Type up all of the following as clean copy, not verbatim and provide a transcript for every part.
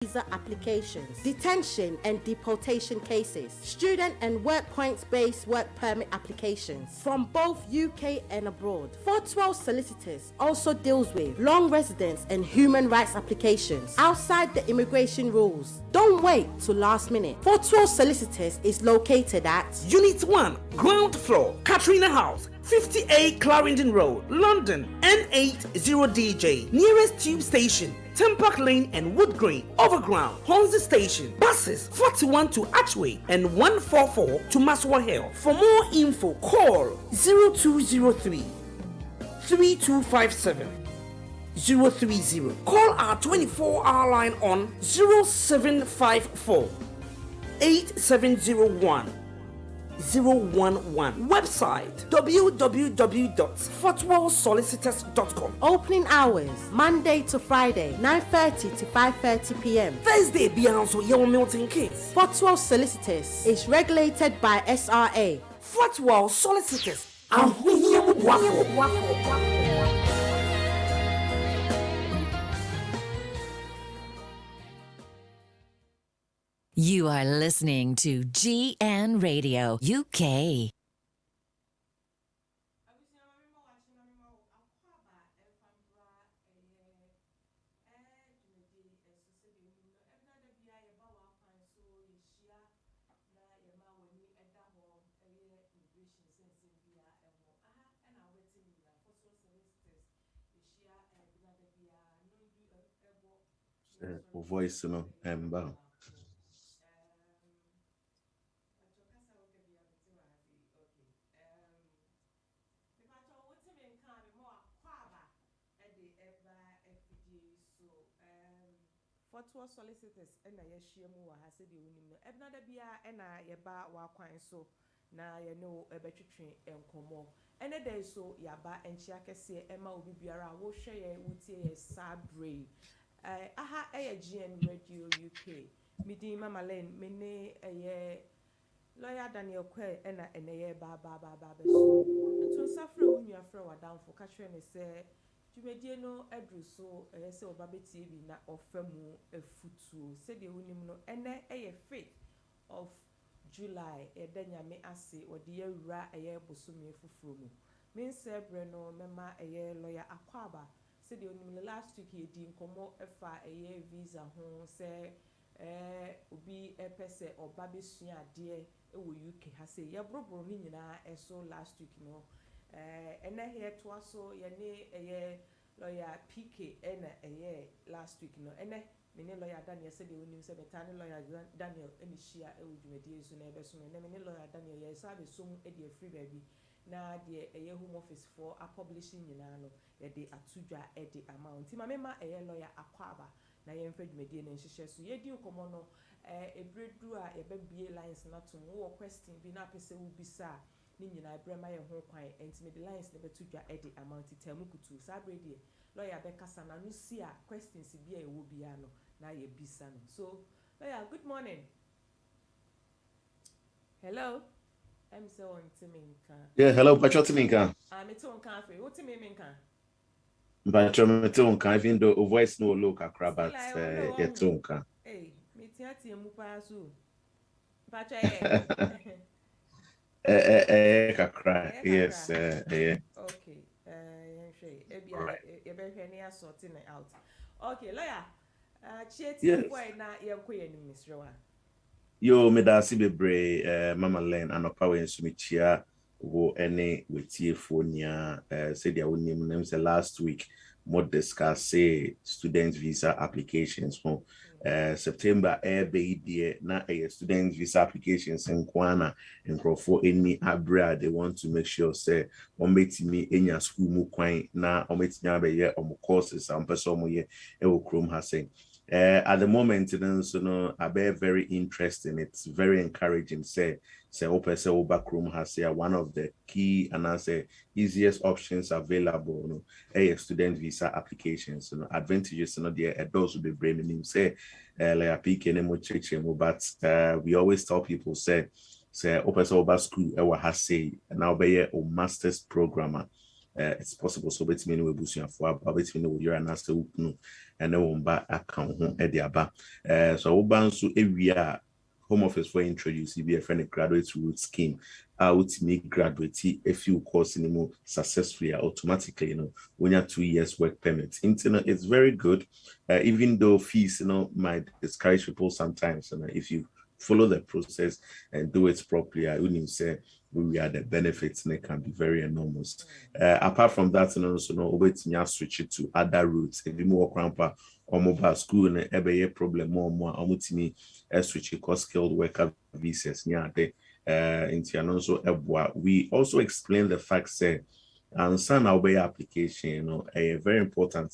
visa applications, detention and deportation cases, student and work points-based work permit applications from both UK and abroad. Fortwell Solicitors also deals with long residence and human rights applications outside the immigration rules. Don't wait till last minute. Fortwell Solicitors is located at Unit 1, ground floor, Katrina House, 58 Clarendon Road, London, N80DJ. Nearest tube station, Tempark Lane and Wood Green. Overground, Hornsey Station. Buses 41 to Archway and 144 to Maswa Hill. For more info, call 0203 3257 030. Call our 24-hour line on 0754 8701 011. Website www.fortwellsolicitors.com. Opening hours Monday to Friday 9:30 to 5:30 p.m. Thursday Beyonce Young Milton Case. Fortwell Solicitors is regulated by SRA. Fortwell Solicitors. You are listening to GN Radio UK. Voice no emba. Fortwell Solicitors na yɛhyia mu wɔ ha sɛ deɛ wonim no ɛbna da bia na yɛba wakwan so na yɛne ɛbɛtwetwe nkɔmmɔ ɛne da so yɛaba nkyia kɛseɛ ɛma obi biara a wohwɛ yɛ wotie yɛ sabre aha ɛyɛ GN Radio UK midin Mama Len mene ɛyɛ lawyer Daniel Kwe ɛna ɛnɛ yɛ ba bɛso to nsafrɛ wo nua frɛ wadamfo ka kyerɛ ne sɛ dwumadie no aduru so ɛyɛ sɛ ɔba bɛtie bi na ɔfa mu afutuo sɛdeɛ wonim no ɛnɛ ɛyɛ 5th of July ɛda nyame ase wɔde yɛwura ɛyɛ bosome foforɔ mu mensɛ brɛ no mɛma ɛyɛ lawyer Akwaba sɛdeɛ wonim no last week yɛdi nkɔmmɔ ɛfa ɛyɛ visa ho sɛ obi ɛpɛ sɛ ɔba bɛsua adeɛ ɛwɔ UK ha sɛ yɛboroboro no nyinaa ɛso last week no ɛnɛ yɛtoa so yɛne ɛyɛ lawyer PK ɛna ɛyɛ last week no ɛnɛ mene lawyer Daniel sɛdeɛ wonim sɛ meta ne lawyer Daniel ɛne hyia ɛwɔ dwumadie so na ɛbɛso no ɛnɛ mene lawyer Daniel yɛsa bɛsom ɛde afiri baabi na deɛ ɛyɛ home office for a publishing nyinaa no yɛde atudwa ɛde amount ma mema ɛyɛ lawyer Akwaba na yɛmfa dwumadie no nhyehyɛ so yɛdi nkɔmmɔ no ɛbredu a yɛbɛbie lines na to wo question bi na apɛ sɛ wo bisa ni nyina brema ye ho kwan enti the lines ne betudwa edi amount tamu kutu sabre die lawyer be kasa na no si a questions bi a ewo bia no na ye bisa no so lawyer good morning. Hello I'm so on Timinka. Yeah, hello Pacho Timinka. Me to on cafe what Timinka Pacho me to on cafe even though voice no look akra but ye to on cafe eh me tiati mu pa so Pacho kakra yes yeah okay you sorting it out okay lawyer boy na yenkoye ni misrewa yo me da si bebre Mama Len anopa we nsumichia wo ene wetie fonia said ya wonim nem say last week more discuss student visa applications for September be na student visa applications in Kwana and for any abroad they want to make sure say on me enya school mu kwan na on betnya be ye on courses am person mo ye e wo krom ha say at the moment so no abe very interesting it's very encouraging say opese oba krom ha say one of the key and I say easiest options available no student visa applications advantages no there those will be bringing say like PK ne mo cheche mo but we always tell people say opese oba school e wa ha say now be a master's programmer it's possible so betimi no ebusu afo aba betimi no yira na se ukunu ene wo mba aka ho e de aba so wo ba nso ewia Home Office for introduce be a friend graduate route scheme out me graduate a few course in successfully automatically when you have 2 years work permit. Internet is very good, even though fees might discourage people sometimes. And if you follow the process and do it properly, I wouldn't say we are the benefits and it can be very enormous. Apart from that, also switch it to other routes. If you more grandpa or mobile school and every problem more omutimi switch cost skilled worker visas we also explain the fact say and some our application a very important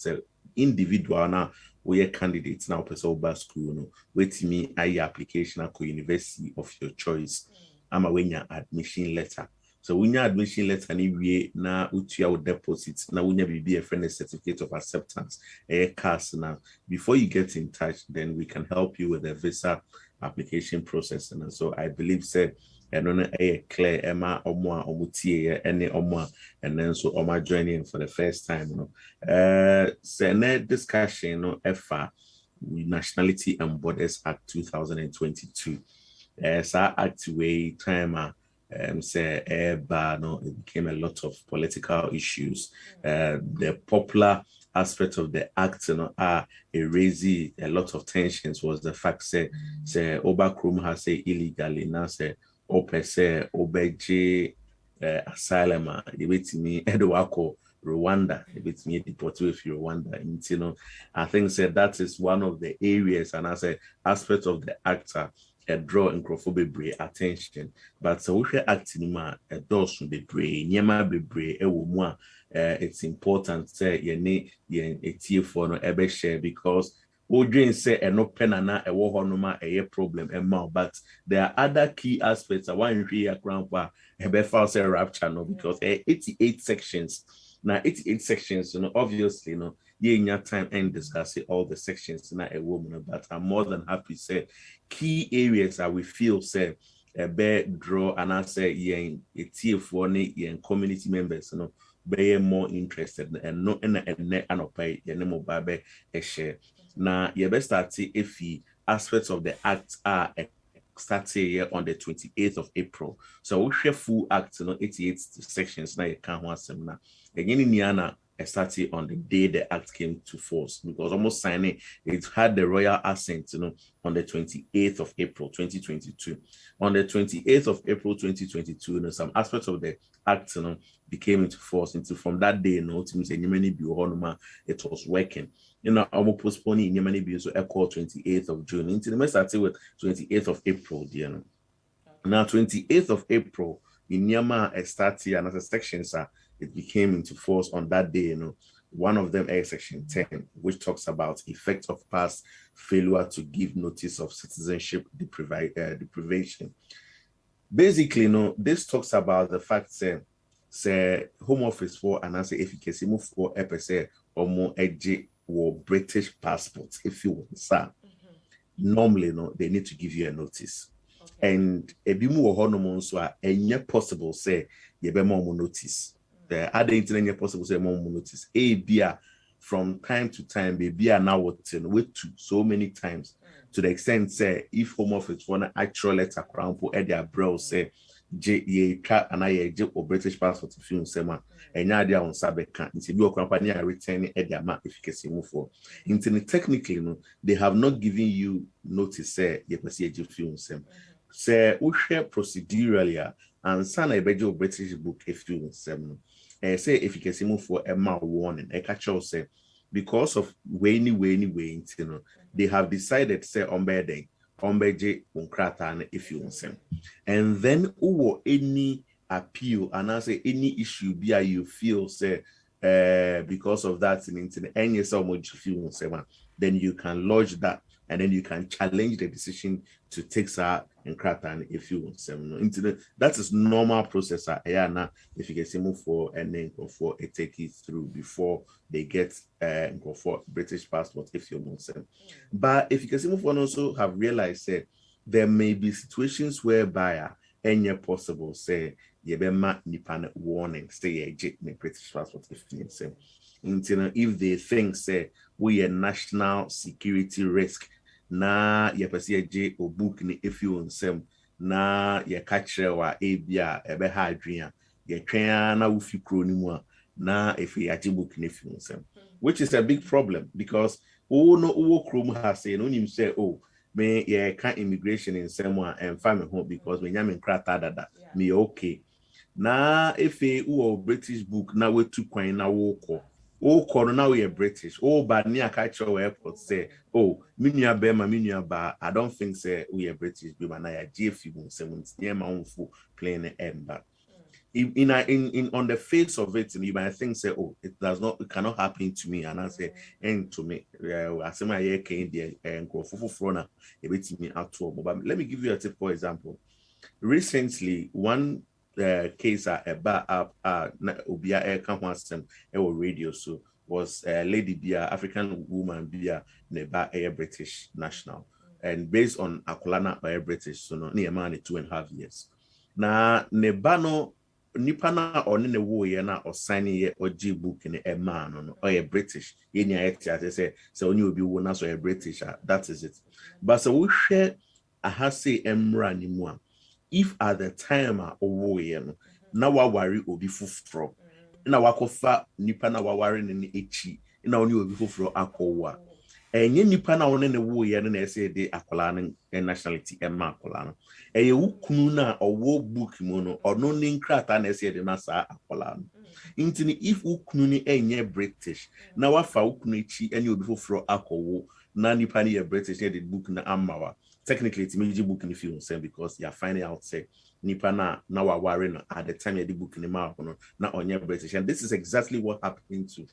individual now we candidates now person over school wait me application at university of your choice ama when your admission letter. So when your admission letter anyway na utia deposit na when you be a friend certificate of acceptance a cast now before you get in touch, then we can help you with the visa application process. And so I believe said and on a clear Emma Omwa Omutie any Omwa and then so Oma joining for the first time. Senate discussion FA Nationality and Borders Act 2022. Sa act way time say it became a lot of political issues. The popular aspect of the act raising a lot of tensions was the fact say Obakrum has say illegally now say say obeje asylum me Edwako Rwanda me deported with Rwanda. I think that is one of the areas and as a aspect of the actor draw and attention, but so we act in a doors be brave, Yama be brave, it's important say ye for no ebe share because Odrin say no penana a war a problem but there are other key aspects. I want to hear grandpa a say rapture because 88 sections. Now 88 sections, obviously in your time and discuss all the sections not a woman, but I'm more than happy to say key areas that we feel say a bad draw and I say in a tier for community members be more interested and no and pay no babe a share. Now you best start if the aspects of the act are starting here on the 28th of April. So we share full act 88 sections now you can't want some now. Again in Niana started on the day the act came to force because almost signing it had the royal assent on the 28th of April 2022. On the 28th of April 2022 some aspects of the act became into force from that day it was working almost postponing in many bills so equal 28th of June into the started with 28th of April now 28th of April in Nyama started and as a sections it became into force on that day. One of them is section 10, which talks about effect of past failure to give notice of citizenship deprivation. Basically, this talks about the fact say Home Office for and I say efficacy move for EPC or more edgy or British passports. If you want, sir, normally they need to give you a notice. Okay. And a bimu or hormone so a possible say you be more notice. The other internet possible say more notice. A beer from time to time, baby are now wait to so many times to the extent say if Home Office want actual letter crown for their bro say ye cat and I or British passport if you say man and idea on Sabe can't your company are returning their map efficacy move for. Internet technically they have not given you notice say you see film say we share procedurally and sign a bejo British book if you say if you can see move for a mal warning a catch say because of way they have decided say on bedding ombeje unkrata if you want and then any appeal and I say any issue be you feel say because of that in internet any so much feel then you can lodge that and then you can challenge the decision to take and Kratan if you want internet. That is normal process. If you get move for and then go for a take it through before they get go for British passport if you want them. But if you can move on also have realized that there may be situations whereby any possible say ye be ma nipa warning say ye jet ne British passport if you say if they think say we a national security risk na ye pese ye o book ni if you nsem na ye catch wa ebia ebe ha adwen ye twen na wo fi kro ni mu na if ye age book ni if you nsem, which is a big problem because no kro mu ha say no nim say oh me yeah can't immigration in someone and family home because when you're in krata dada me okay na if a British book now we two coin now walk now we are British but near catch our airport say minya bema minya ba I don't think say we are British but na ya GF you say near my own full plane ember in on the face of it, you might think say, it cannot happen to me, and I say, and to me, I say my year came there and go for frona a bit to me out to. But let me give you a tip, for example. Recently, one case about Ubia Air Campus radio so was Lady Bia, African woman Bia, neba Air British national, and based on Akulana Air British, so no near man 2.5 years. Na nebano nipa na one ne wo ye na osign ye oji book ne e man no or British ye nya eti say only obi wo na so British that is it. But so we share a hase emra ni mu a if at the time owo ye no na wa wari obi fufro na wakofa nipa na wa wari ne echi na only obi fufro akowa enye nipa na one ne wo ye na say de akola ne nationality emma akola no eye wukunu na owo book mu no ono ni nkrata na say de na sa akola no intini if wukunu ni enye British na wafa wukunu echi enye obi fufro akowo na nipa ni British de book na amawa technically it's meji book ni fi on because you are finding out say nipa na wa wari no at the time you the book ni ma no na onye British, and this is exactly what happened to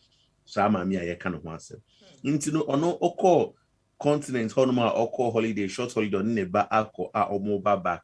Sama mi aye kan ho asem intino ono oko continent honoma oko holiday short holiday ni ba akọ a omo ba back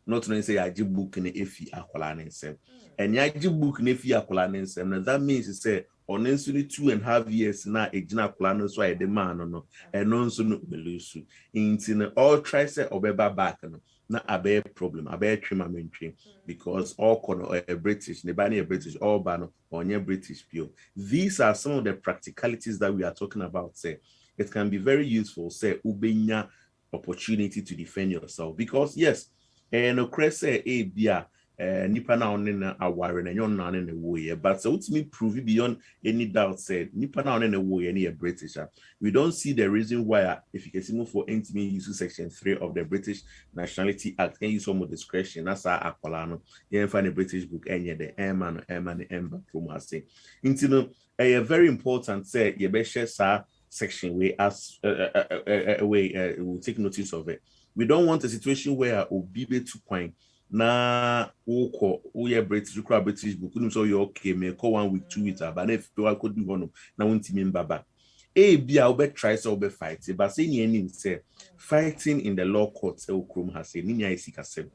not no say aji book ni efi akola ni nsem enya aji book ni efi akola ni nsem na that means say on nso ni 2.5 years na ejina akola no so ayede man no eno nso no belusu intino all try say obeba back no na abe problem abe twema mentwe because all kono a British ne ba na British all ba no onye British pure. These are some of the practicalities that we are talking about. Say it can be very useful say ubenya opportunity to defend yourself because yes no crese e bia nipa na one na aware na nyon na ne wo ye but so to me prove beyond any doubt said nipa na one na wo ye na British. We don't see the reason why if you can see for intimate use section 3 of the British Nationality Act and use some discretion that's akola no ye find a British book enye the emma ember from say intino a very important say ye be share sa section we as we'll take notice of it. We don't want a situation where obibe to point na woko we British British book so you okay me call 1 week 2 weeks but if you could do one na won't baba bia obe try so obe fight but say ni say fighting in the law courts Krum has say ni isika say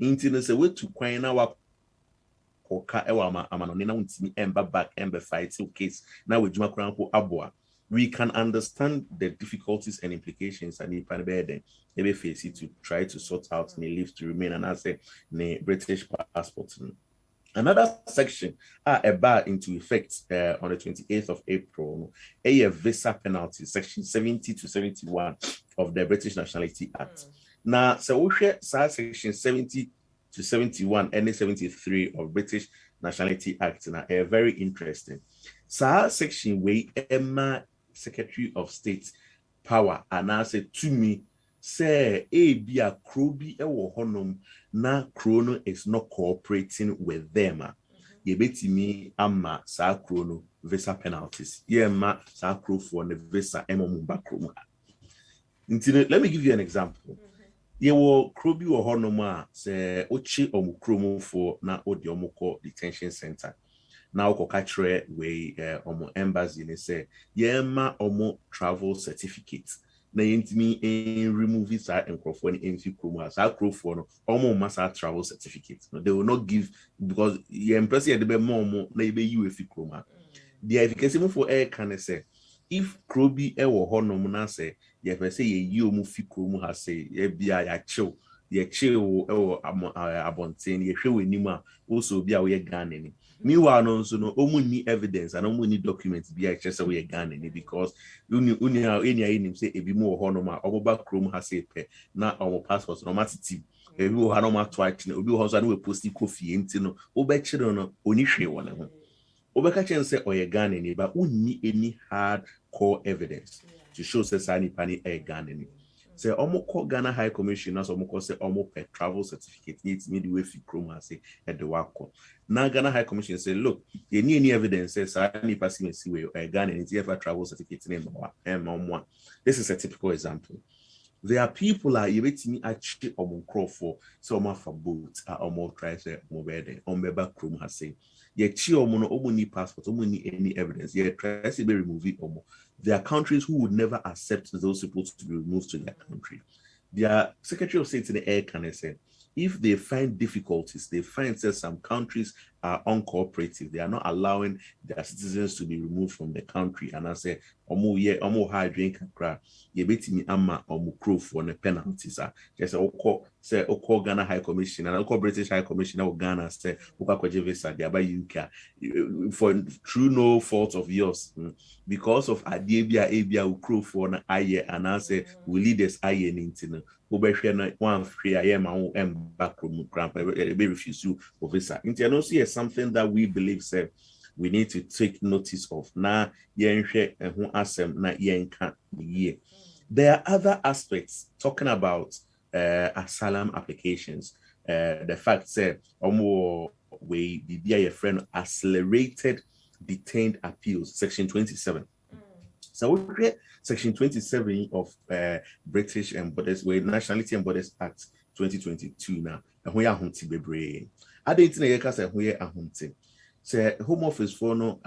intino say we to kwan na wa oka ewa amanone na won't ember back ember fight case now we juma kran ko aboa. We can understand the difficulties and implications and the face to try to sort out the leave to remain and as a British passport. Another section a bar into effect on the 28th of April, a visa penalty, section 70 to 71 of the British Nationality Act. Now, so we share section 70 to 71 and 73 of British Nationality Act now very interesting. So section way Emma Secretary of State power and I say to me say be a krobi ewo honom na krono is not cooperating with them ye betimi ama sa krono visa penalties ye ma sa kro for the visa emomba kroma. Let me give you an example. Ye wo krobi wo honom a say ochi omukromo for na odi omukọ detention center. Now kokatre we omo embassy ne say yema omo travel certificate na yentimi remove visa enkrofo ni enfi kromo as akrofo no omo masa travel certificate no they will not give because ye empress ye de be mo na ye be you efi kromo the efficacy for air can say if krobi e wo honom na say ye pe say ye yi omo fi kromo ha say ye bia ya chill ye chill abonten ye hwe wenima also be we Ghana ni. Meanwhile no so no omu ni evidence and omu ni documents be actually we Ghana ni because uni any say ebi mu ho no ma oboba chrome ha say pe na omo passport no matiti ebi wo ha no ma to action obi ho so na we post coffee enti no obechire no oni hwe won ho obeka chen say oye Ghana ni ba uni any hard core evidence to show say sani pani e Ghana ni. Say almost Ghana High Commission as almost say almost per travel certificate needs me the way fi chrome say at the work. Now Ghana High Commission say, look, you need any evidence says I need passing see where Ghana and ever travel certificate name one. This is a typical example. There are people are you wait me actually on for some for boats are almost try say mobile on beba chrome has say. Ye chi omo ni passport, omo ni any evidence. Ye try to be remove it omo. There are countries who would never accept those people to be removed to their country. Their Secretary of State in the air can say, if they find difficulties, they find that some countries are uncooperative, they are not allowing their citizens to be removed from the country. And I say, omo high drink cry, ye beti me ama omo crow for the penalties. Just say oko Ghana High Commission and oko British High Commission or Ghana say oka kwaje visa they about UK for through no fault of yours because of abia crow for na aye and I say we leaders aye into no one free I am my own backroom grandpa refuse you for visa. Into see something that we believe say we need to take notice of na yenhwe ehun asem na yenka ye. There are other aspects talking about asylum applications. The fact that we be a friend accelerated detained appeals, section 27. So we create section 27 of British and Borders Nationality and Borders Act 2022 now. And we are hunting bebre. I didn't know we are hunting. Say Home Office for no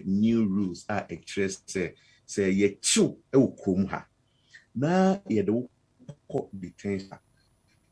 new rules are expressed say ye chu e kumha. Na ye do detention.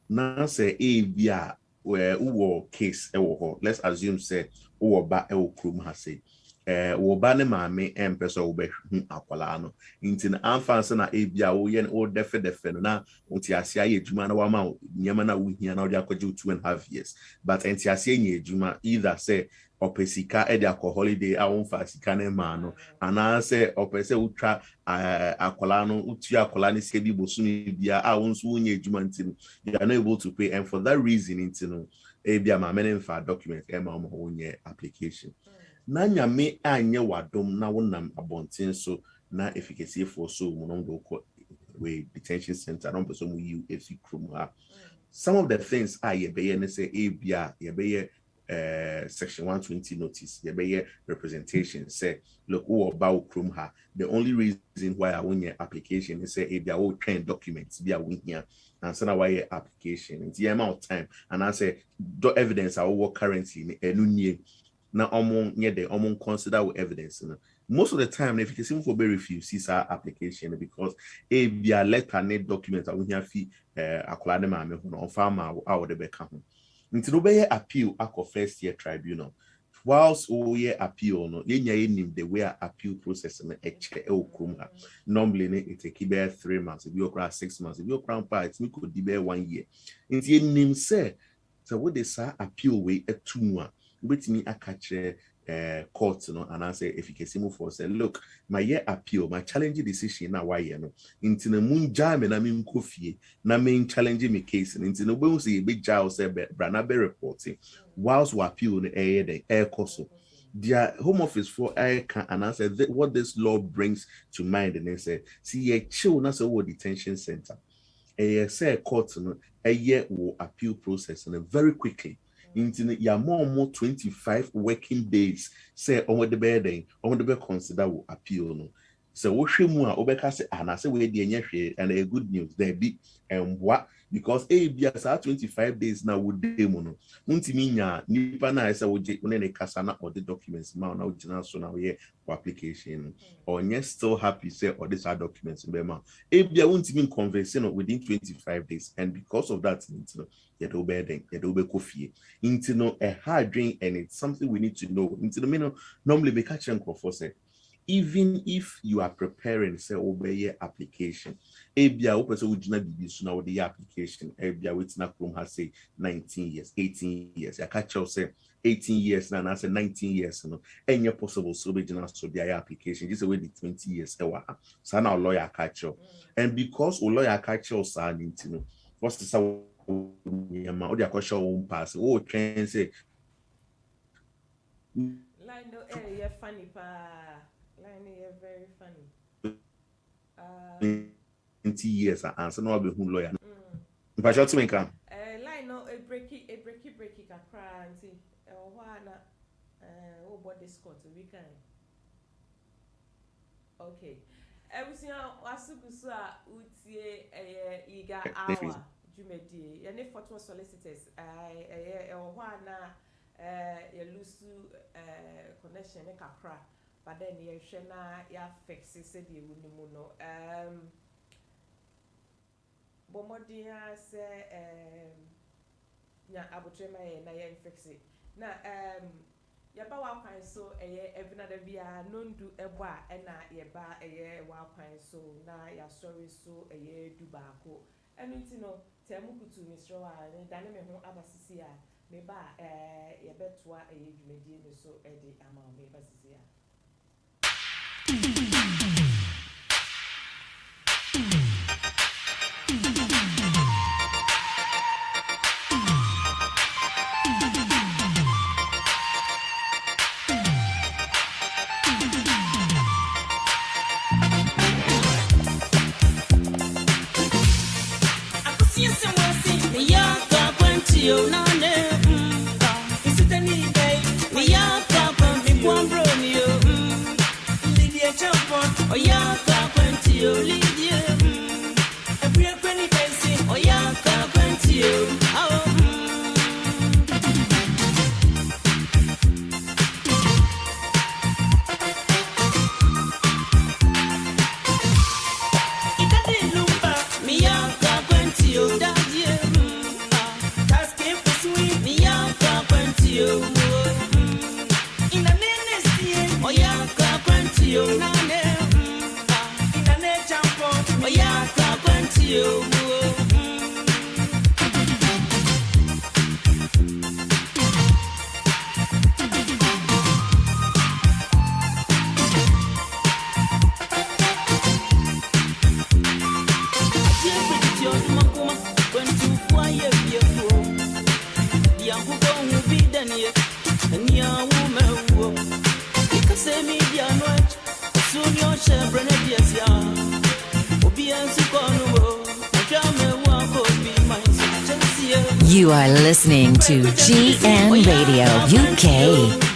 Now say bia where uwo case ewo. Let's assume say uwo ba ewo krum ha say wo ba ne maame empesa wo be akwala no nti na amfanse na bia wo ye o defe no na unti ase aye adwuma na wa ma nyama na wo hia na wo de akwaje 2.5 years but enti ase nye adwuma either say opesika e de akọ holiday a wonfa sika na ma no ana say opese utwa akwala no utu akwala ne se bi bosunu bia a wonso wonye adwuma nti no you are not able to pay and for that reason nti no bia ma menen fa document e ma mo wonye application na nyame anye wadom na wonam abonten so na efficacy for so mo no do we detention center no person mu you efi krum ha. Some of the things ye be ne say bia ye be section 120 notice ye be representation say look who about krum ha the only reason why I won your application is say bia wo train documents bia won here and so na why your application in the amount of time and I say do evidence I work currently enu nie na omon consider with evidence. Most of the time, if you can for be refuse our application because be a letter net document we have fee akwala ma me on farmer our the become. Until be appeal at first year tribunal. Whilst we appeal no nim the way appeal process and normally it take about 3 months, if you cry 6 months, if you crown parts, we could be 1 year. Until nim say so what they say appeal way at 2 months. With me, I catch court, and I say, if you can see move for say, look, my year appeal, my challenging decision now, why you know, into the moon jam and I mean coffee, na mean challenging me case, and into the way say big jail say, Branabe reporting, whilst we appeal the air coso. Their Home Office for air can and answer what this law brings to mind, and they say, see, a chill, that's a detention center. A say court, a year will appeal process, and very quickly. Into ya more 25 working days say on the bed on the bed consider will appeal no so what she mu obeka say and I say we dey nyehwe and a good news there be and what because bias 25 days now would dey mo no untimi nya nipa na say we ne kasa na all the documents ma na ugina so na we application or nye still happy say all these are documents be ma bia untimi conversation within 25 days and because of that you be coffee into no a hard drink and it's something we need to know into the minute normally be catching for say even if you are preparing say obey your application ebia wo person ujina bibi so na wo the application ebia wetina krom has say 19 years 18 years ya catch you say 18 years na say 19 years no enye possible so be jina so the application just way the 20 years ewa so na lawyer catch you and because o lawyer catch you sa nti no what's the so ma o dia question won pass o train say line no you're funny pa line you're very funny 20 years answer no be who lawyer if I short to make am line no a breaky kakra anti na oh body scott we can okay everything wasugusu a utie iga hour jumedi ya ne Fortwell Solicitors na ya lusu connection ne kakra but then ya hwe na ya fix se de wunimu no bomodia se nya abotrema na ya fix na ya ba wa kwan so every bia nondu ebo a na ya ba wa kwan so na ya sorry so du baako enu ti no temu kutu misro a ne dane me ho abasisi a me ba ya betwa dwumedie ne so de ama me basisi a You are listening to GN Radio UK.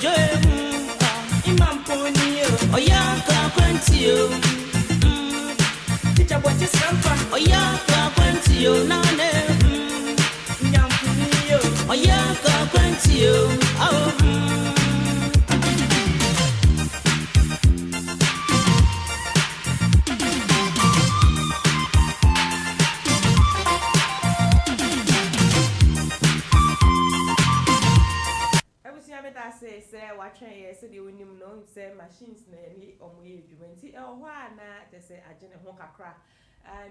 machines na ni omoye dwumenti hwa na tese agene ho kakra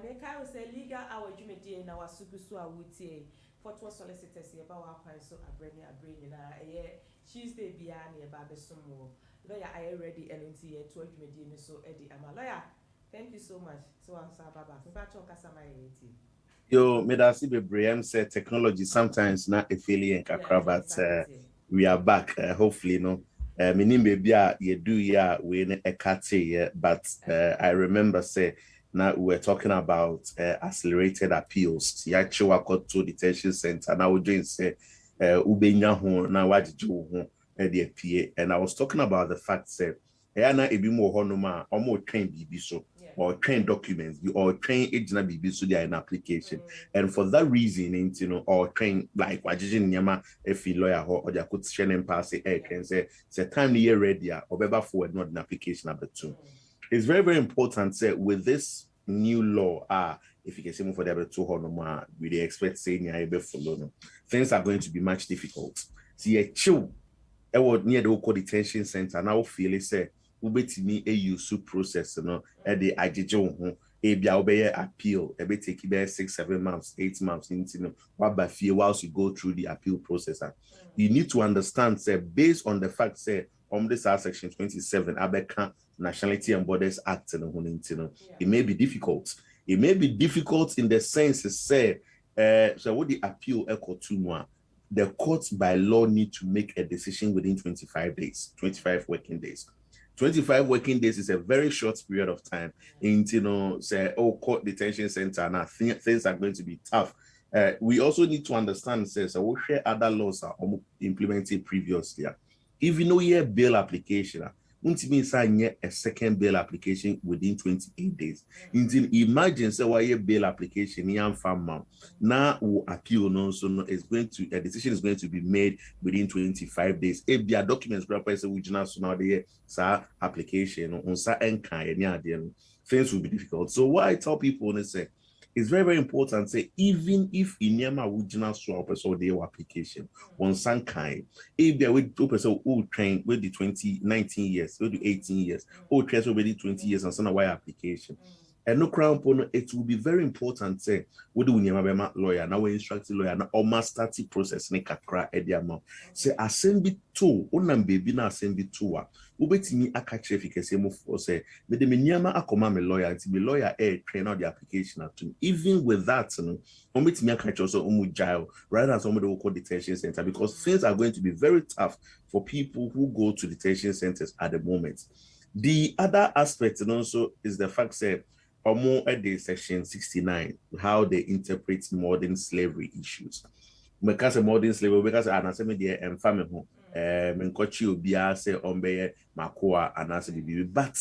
make I say legal our dwumedi na wasugusu a wutie Fortwell Solicitors ye ba wa kwan so abreni na Tuesday bia na ye ba besomo lawyer are ready and nti ye to dwumedi ni so edi ama lawyer thank you so much so answer baba so ba cho kasa ma ye ti yo medasi bebrem say technology sometimes not a failure kakra but we are back hopefully no meaning maybe you do we in a kate but I remember say now we were talking about accelerated appeals ya chiwa to detention center now we doing say ubenya ho na wajijo ho the appeal and I was talking about the fact say na ebi mo ho no ma omo train bibi so or train documents or train agent bibi so they are in application and for that reason you know or train like wajiji nyama if lawyer or they could share and pass it and say time the year ready or better forward not an application number 2. It's very, very important say with this new law if you can say more for the 2 we expect saying you follow things are going to be much difficult. See a chill near the local detention center now feel it say ubetimi a use process no e de ajeje ho Ebia obey appeal, ebe take you 6, 7 months, 8 months into what by fear whilst you go through the appeal process. You need to understand, say, based on the fact, say, this section 27, Abeka Nationality and Borders Act, it may be difficult. It may be difficult in the sense, say, so what the appeal echo to more. The courts by law need to make a decision within 25 days, 25 working days. 25 working days is a very short period of time. Say, court detention center, and things are going to be tough. We also need to understand, says, so what share other laws are implemented previously. Even though you have bail application, means a second bail application within 28 days. Imagine, say, why your bail application, now will appeal, is going to, a decision is going to be made within 25 days. If there are documents, application, things will be difficult. So what I tell people is say, it's very, very important. Say, even if in Yama original swap or the application on some kind, if there with 2% who train with the 19 years, with the 18 years, who trains already 20 years and some why application. And no crown, it will be very important. Say, what do we lawyer now? We instructed lawyer now or master process ne kakra ediamo. Say, assembly two, onam baby na assembly two. Ubetimi akache efficacy move for say, but the minyama akoma me lawyer, and the lawyer train out the application at even with that, ubetimi akache also jail rather than somebody who call detention center because things are going to be very tough for people who go to detention centers at the moment. The other aspect also is the fact that at the section 69, how they interpret modern slavery issues. Because modern slavery, because I say me and family home, menkochi obia say ombe makoa anase bibi, but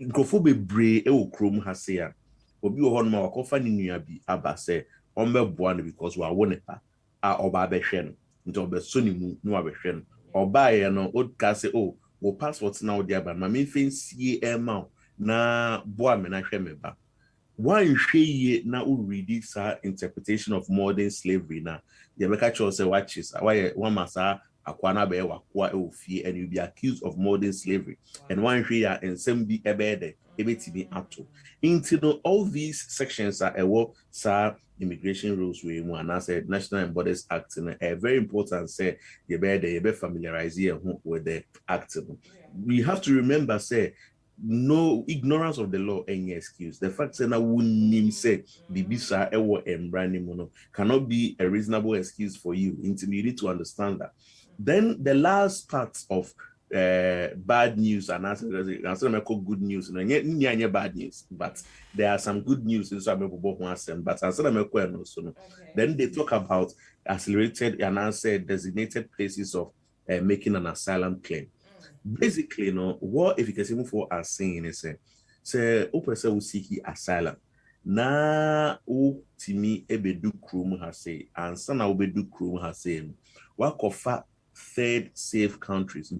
nkofo bebre e okrom ha say a obi wo hono ma wakofa ni nua bi aba say ombe boa no because wa wonepa a oba behwe no nti obeso ni mu no abehwe no oba ye no odka say oh wo passport na wo dia ba ma me fancy e ma na boa me na hwe me ba one hwe na u read this interpretation of modern slavery na ye be catch say watches why one masa akwana be wakwa e ofie and you be accused of modern slavery and one hwe ya ensem bi ebede ebetimi ato into all these sections are immigration rules we and I said National and Borders Act very important say you be familiarize with the act. We have to remember say no ignorance of the law any excuse. The fact that wouldn't say bibisa ewo embrani mono cannot be a reasonable excuse for you. You need to understand that. Then the last part of bad news and answer good news and bad news, but there are some good news in some people but then they talk about accelerated and answer designated places of making an asylum claim. Basically, what if you can see for us saying is say person will seek asylum na o timi ebedu krum ha say and sana obedu krum ha say what kofa third safe countries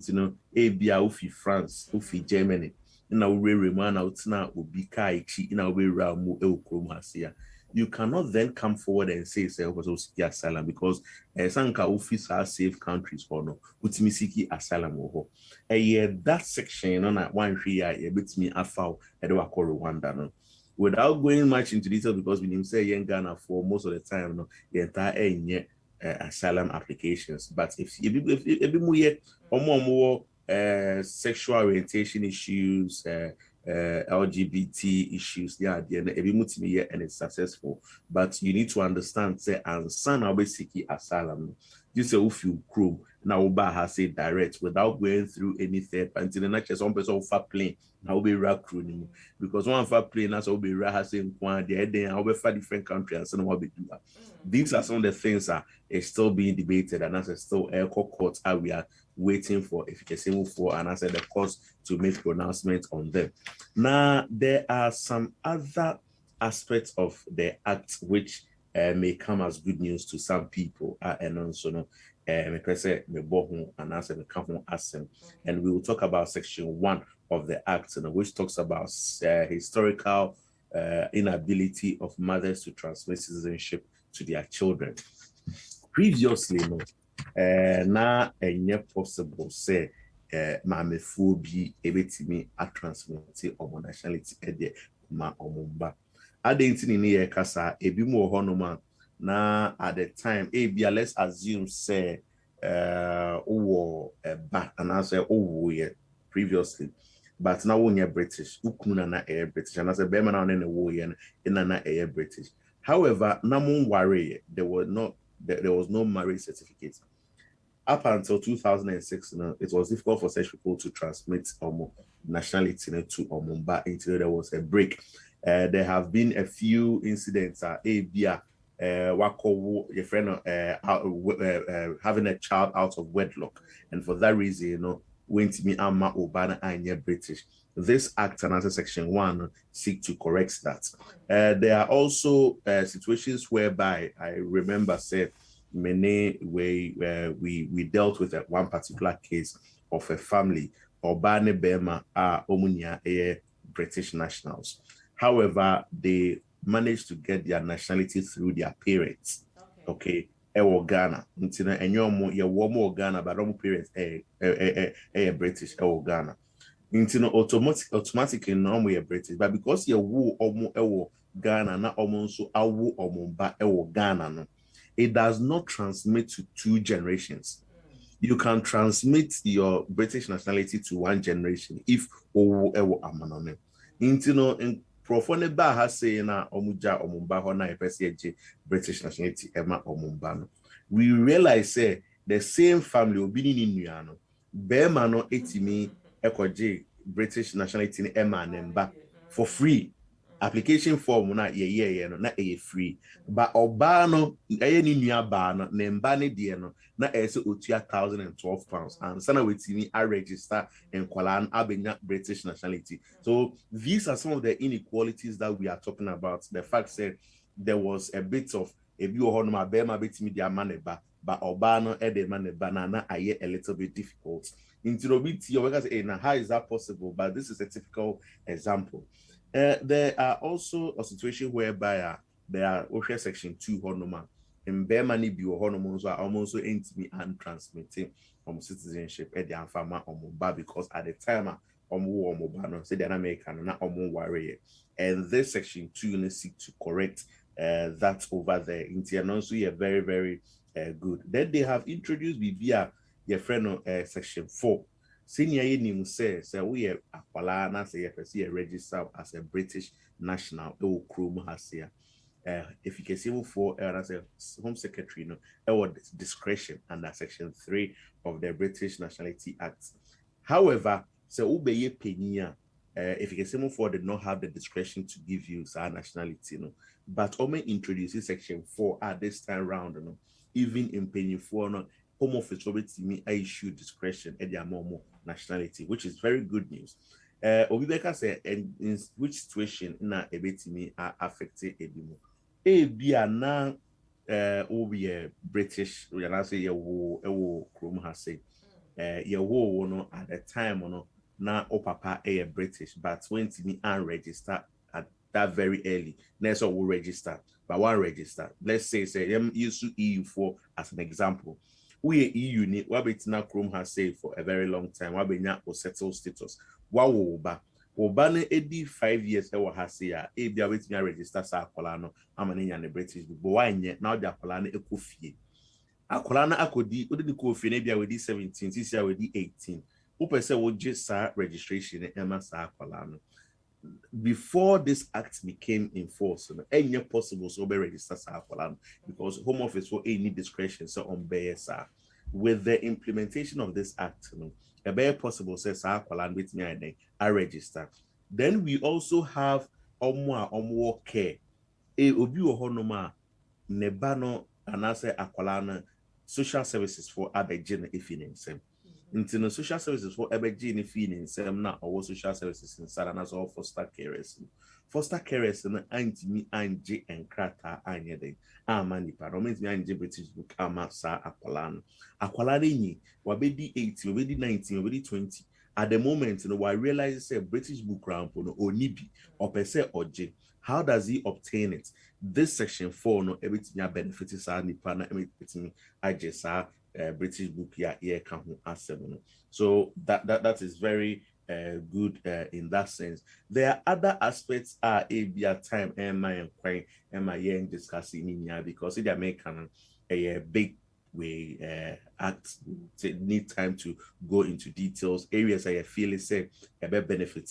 ebia ofi France ofi Germany na we remana utina obi kai chi na we ramu e krum ha say you cannot then come forward and say seek asylum because sanka office are safe countries or no utimi seek asylum or that section on one here bit me afau edwa ko Rwanda no without going much into detail because we say young Ghana for most of the time no the entire asylum applications but if sexual orientation issues LGBT issues and it's successful but you need to understand say and son basically asylum this is you crew now Uba has say direct without going through any third until the next one person for plane now be rack crew because one for plane that's will be has saying one the then I'll be for different countries and what we do that. These are some of the things that is still being debated and that's still air courts we are waiting for if you can say move for and I said the courts to make pronouncements on them. Now there are some other aspects of the act which may come as good news to some people and also and we will talk about section 1 of the act which talks about historical inability of mothers to transmit citizenship to their children. Previously na possible say mamefuo bi ebetimi a transmit or nationality ma omumba adentin ni ye kasa ebi mu honoma na at the time ebia let's assume say owo ba and I say owo ye previously but now when you're British ukuna na air British and I say be man na na wo ye na air British. However, namun worry there was no marriage certificate. Up until 2006, it was difficult for such people to transmit nationality to Omumba until there was a break. There have been a few incidents. Your friend having a child out of wedlock, and for that reason, went to me Amma Obana and British. This act and answer section 1 seek to correct that. There are also situations whereby I remember said many we dealt with one particular case of a family Obane Bema are Omunia British nationals. However, they managed to get their nationality through their parents. Okay. Ghana. And you're more Ghana, but parents British Ghana. Automatically no we are British, but because you wo Ghana na so awu omumba Ghana no, it does not transmit to 2 generations. You can transmit your British nationality to 1 generation if owu ewo amanone. In profone ba ha say na omuja omumba ho na epese British nationality ema omumba no. We realize say the same family obi ni nua no be ma no etimi ekoje British nationality ni ema nemba for free. Application form na ye no na free, but oba no ni nua ba no nemba ne de no na ese otua £1,012 and sana wetimi I register in Kwalan abenya British nationality. So these are some of the inequalities that we are talking about. The fact that there was a bit of a bi ohonoma be ma betimi dia maneba, but oba no e de maneba na aye a little bit difficult. How is that possible? But this is a typical example. There are also a situation whereby there are OSHA section 2 honoma in Bermani bio honoma are almost intimate and transmitting citizenship at the Anfama Omuba because at the time Omu Omubano said the American not Omu warrior. And this section 2 seek to correct that over there. In also very, very good. Then they have introduced via your friend section 4. Senior name says we are Akwala say register as a British national. Chrome has here. If you can see for as a Home Secretary, discretion under Section 3 of the British Nationality Act. However, so obey penia. If you can see for did not have the discretion to give you our nationality, but Ome introduces Section 4 at this time round, even in penny for Home Office me I issue discretion at their more nationality, which is very good news. Obibeka said, and in which situation na ebetimi are affected edimo. Bia na obi British, we are say ewo Chrome has said no at the time na o papa British, but when me unregister at that very early, next will register, but one register. Let's say them use EU4 as an example. We EU ni wabetina Chrome has said for a very long time. Wabenya or settled status. Wawoba. Obane edi 5 years ewa hasia. Bia wetina register sa akolano. Amani and the British. But why nye now the akolano ekofie. Akolana akodi odi kofie ne bia wedi 17. This year wedi 18. Upese wo just sa registration ema sa akolano. Before this act became enforced, any possible so be register because Home Office for any discretion so on BSA. With the implementation of this act, a very possible says with me I register. Then we also have omwa care. Obi honoma nebano anase akwalana social services for abegin ifinim. Into the social services for Ebegini feeding semna or social services in Saranas or foster carers. Foster carers and anti Anji and Krata Anyade. Amani Paromet me Anji British book Amasa Aqualan. Aqualani, Wabedi 80, Wabedi 19, Wabedi 20. At the moment, I realize a British book round or Nibi or per se or J. How does he obtain it? This section 4 no everything benefits are Nipana everything I just British book so that is very good in that sense. There are other aspects a time my inquiry and my young discussing in because they are making a big way act need time to go into details areas I feel is say about benefit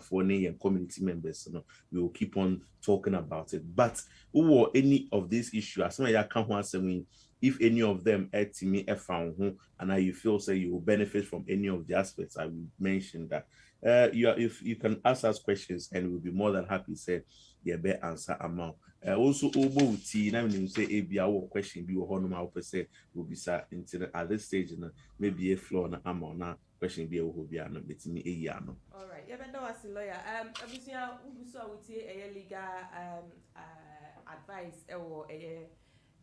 for and community members. We will keep on talking about it, but who any of these issues as I can't answer me if any of them to me found and you feel say you will benefit from any of the aspects I will mention that if you can ask us questions and we'll be more than happy say better answer amount. Also obo uti na me say e our question bi wo ho no ma wo pese will be sir at this stage maybe a floor na amount na question bi wo ho bia no betimi eyi ano. All right, yeah, but that was a lawyer. Abusia ubuso wuti a legal advice or a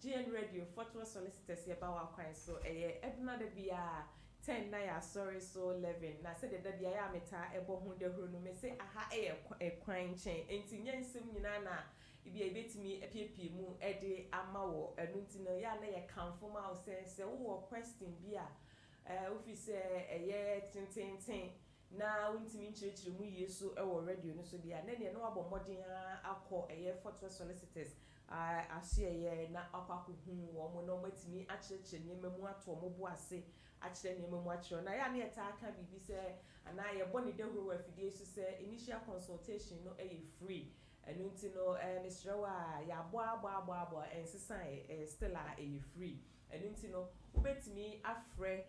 GN Radio Fortwell Solicitors yeba wa kwan so ebna de bia 10 na ya sorry so 11 na say de bia ya meta ebo hu de huru no me say aha kwan chen enti nyensem nyina na ibia betimi epiepie mu ede ama wo enu nti no ya na ye kanfo ma o say wo question bia ofi say tintintin na untimi nchirechire mu yeso radio no so bia na ne no abo modern akọ Fortwell Solicitors ahye na akwakuhu wo mo no matimi achirechire nyema mu ato mo bo ase achire nyema mu achire na ya na yeta aka bibi se ana ye boni de huru afidie so se initial consultation no free enu nti no Mr. wa ya abo ensisa still free enu nti no ubetimi afre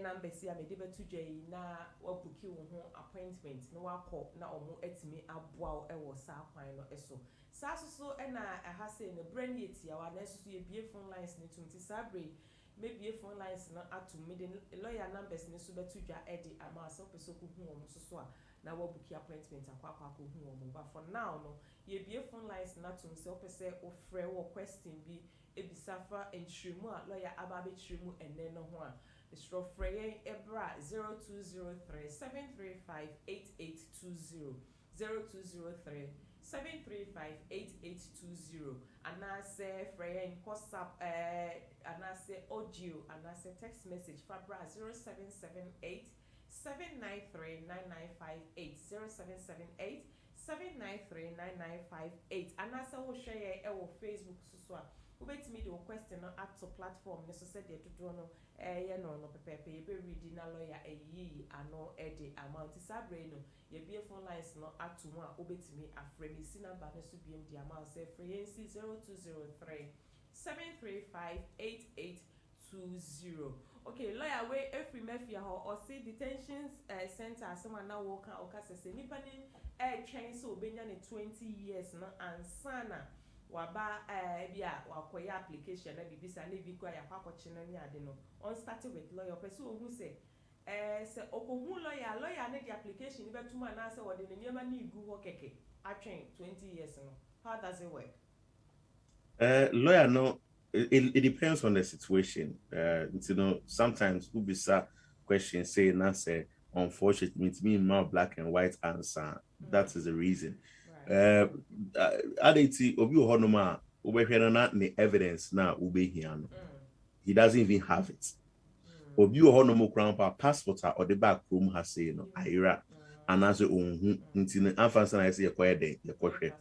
numbers ya me de betudwa yi na wabuki wo ho appointment no wakọ na omo etimi aboa wo sa kwan no eso sa so na ha say no brand yet ya wa na so ye bie phone lines ni tumti sabre maybe phone lines na atum me de lawyer numbers ni so betudwa edi ama so peso ko hu omo so a na wabuki appointment akwa ko hu omo but for now no ye bie phone lines na tum se opese ofre wo question bi ebisafa entremu a lawyer ababe tremu enne no ho a Mr. Frey Ebra 0203 735 8820 0203 735 8820 and I say Frey WhatsApp and I say audio and I say text message Fabra 0778 793 9958 0778 793 9958 and I say we share our Facebook so ubetimi do question no app to platform ne so said dey do no no pepepe ye be reading na lawyer ano edi amount sabre no ye be phone lines no atu a ubetimi afremi si number no so biem di amount say free 0203 735 8820. Okay, lawyer we every mafia or see detentions center someone now work oka say nipa ni train so obenya ne 20 years no ansana waba bia wakoya application na bibisa na bikwa ya kwakoche na ni ade no on start with lawyer person who say say okohu lawyer na the application be tuma na say wode ne niema na igu ho keke atwen 20 years no. How does it work? Lawyer no it depends on the situation. Sometimes ubisa question say na say unfortunately means me more black and white answer. That is the reason. Aditi obi honoma ubehwe na ne evidence na ubehia no. He doesn't even have it. Obi honoma krampa passport or the back room has say no ayira anazo onhu nti ne amfansa na say yekoye den yekohwe.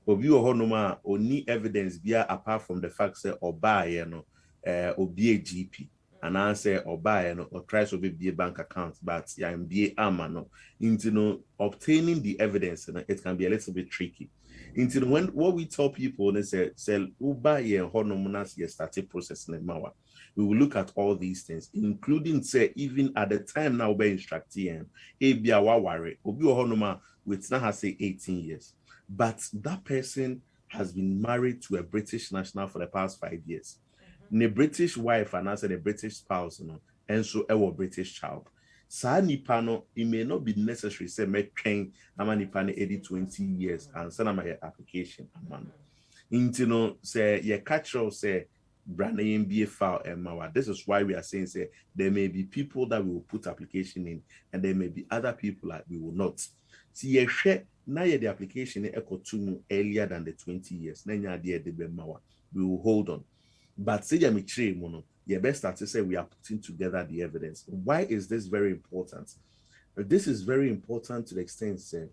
Obi honoma oni evidence bia apart from the fact say obaye no obi a GP and answer obaye no or tries to be a bank account but ya MBA ama no into obtaining the evidence it can be a little bit tricky. Into when what we tell people they say ubaye honomunas ye started process in mawa. We will look at all these things, including say even at the time now be instructing ebia wa ware obi honoma with now has say 18 years. But that person has been married to a British national for the past 5 years. The British wife and also the British spouse, and so a British child. Sa nipa no, it may not be necessary say me train ama nipa no 20 years and send my application. Say ye catch say brand MBA file and this is why we are saying say there may be people that we will put application in and there may be other people that we will not. See ye share now the application earlier than the 20 years. We will hold on. But say you best start to say we are putting together the evidence. Why is this very important? This is very important to the extent that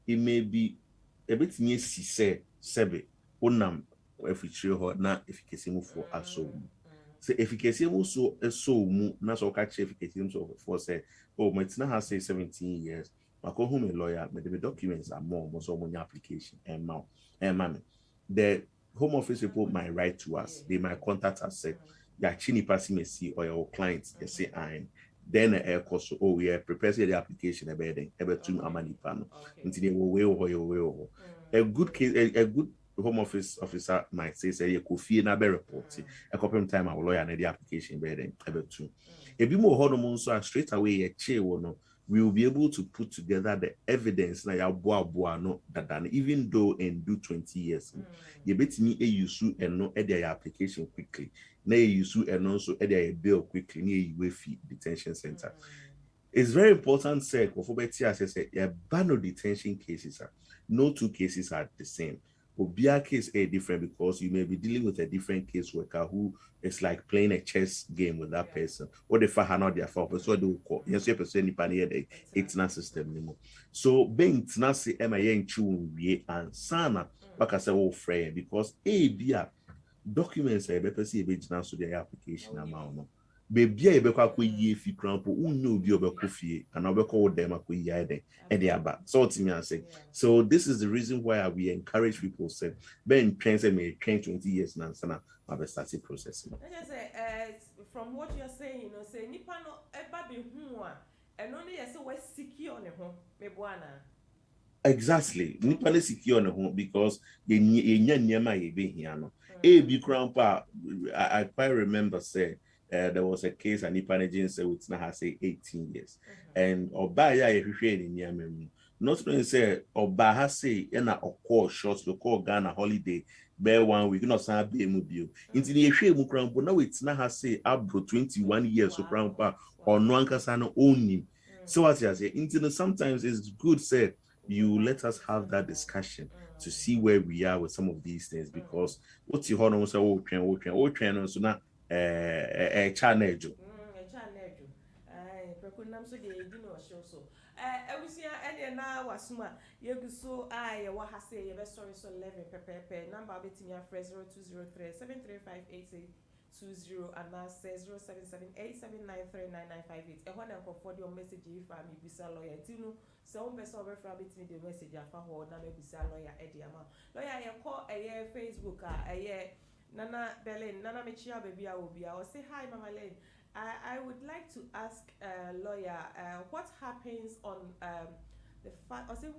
it may be a bit near say sebe unam efichire ho na efficacy mu for aso. So efficacy mu so mu na so ka che efficacy mu so for say oh my tina has say 17 years. Mako hu me lawyer me the documents are more so money application and now and man the home office people might write to us, they might contact us say ya chini passing me see or your clients they say I then air course oh we are prepared the application about then about two amani panel until they will way a good case a good home office officer might say you could feel na be report a couple time our lawyer and the application about then about two a bit more hormone so straight away a chair no we will be able to put together the evidence na ya boa no that even though in do 20 years you bet me a use and no edit application quickly na use and also edit a bill quickly near you fee detention center. It's very important say for better as I say no detention cases are no two cases are the same. Obia case is different because you may be dealing with a different case worker who is like playing a chess game with that person. Or the fact not their fault, so they will call. Yes, you person ni pani the it's not system anymore. So being not say MIA chew we and sana like I say oh friend because bia documents a better see a so their application amount. Baby a be kwa ye fi crampo unno bi obekọ fie and obekọ dem akọ yi ade e dey aba so what me say so this is the reason why we encourage people say ben train say me train 20 years na sana ma start processing. I just say from what you're saying, you know, say nipa no eba be hu a and only say we secure ne ho me boana. Exactly nipa le secure ne ho because ye nya niema ye be hia no e bi crampo I quite remember say there was a case and Nipanagin said with now say 18 years. And Obaya in near me. Not only say Oba say ena or short to call Ghana holiday, bear 1 week, not some be mobile. Into the issue Mukram, but now it's now say abro 21 years of Rampa or Nwankasano only. So as I say, into sometimes it's good say you let us have that discussion to see where we are with some of these things because what's your horn say train so now channel. Prekunam so de no show so. Ebusia ene na wasuma yeguso wa ha say ye be sorry so 11 pepepe number betimi afre 0203 7358820 and now says 0778793998 e hona nkofo de message yi fa mi bisa lawyer tinu so on person over fra betimi de message afa ho na me bisa lawyer e de ama lawyer ye call Facebook Nana Berlin, Nana Michia baby I will be. I will say hi Mama Lane. I would like to ask lawyer what happens on